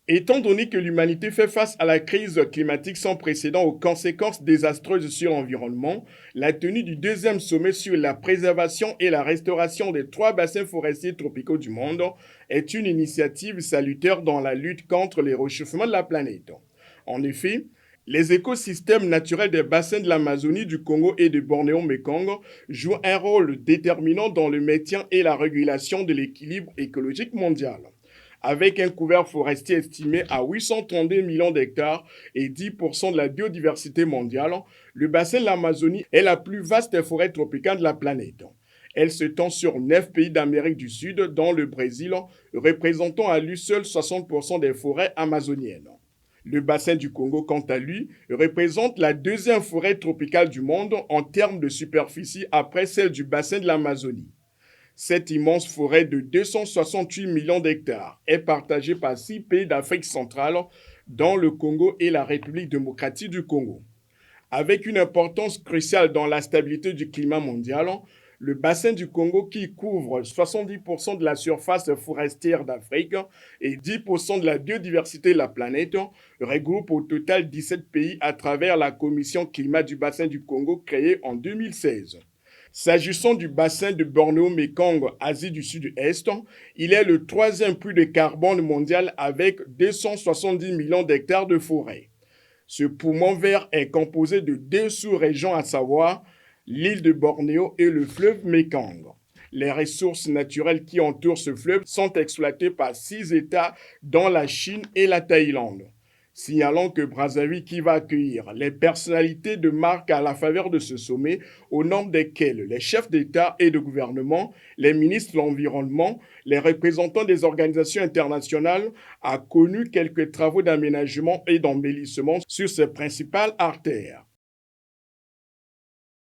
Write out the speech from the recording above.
Étant donné que l'humanité fait face à la crise climatique sans précédent aux conséquences désastreuses sur l'environnement, la tenue du deuxième sommet sur la préservation et la restauration des trois bassins forestiers tropicaux du monde est une initiative salutaire dans la lutte contre les réchauffements de la planète. En effet, les écosystèmes naturels des bassins de l'Amazonie, du Congo et de Bornéo-Mékong jouent un rôle déterminant dans le maintien et la régulation de l'équilibre écologique mondial. Avec un couvert forestier estimé à 832 millions d'hectares et 10% de la biodiversité mondiale, le bassin de l'Amazonie est la plus vaste forêt tropicale de la planète. Elle s'étend sur 9 pays d'Amérique du Sud, dont le Brésil, représentant à lui seul 60% des forêts amazoniennes. Le bassin du Congo, quant à lui, représente la deuxième forêt tropicale du monde en termes de superficie après celle du bassin de l'Amazonie. Cette immense forêt de 268 millions d'hectares est partagée par 6 pays d'Afrique centrale, dont le Congo et la République démocratique du Congo. Avec une importance cruciale dans la stabilité du climat mondial, le bassin du Congo, qui couvre 70% de la surface forestière d'Afrique et 10% de la biodiversité de la planète, regroupe au total 17 pays à travers la Commission climat du bassin du Congo créée en 2016. S'agissant du bassin de Bornéo-Mékong, Asie du Sud-Est, il est le troisième puits de carbone mondial avec 270 millions d'hectares de forêt. Ce poumon vert est composé de deux sous-régions, à savoir l'île de Bornéo et le fleuve Mékong. Les ressources naturelles qui entourent ce fleuve sont exploitées par 6 États, dont la Chine et la Thaïlande. Signalons que Brazzaville, qui va accueillir les personnalités de marque à la faveur de ce sommet, au nombre desquels les chefs d'État et de gouvernement, les ministres de l'Environnement, les représentants des organisations internationales, a connu quelques travaux d'aménagement et d'embellissement sur ses principales artères.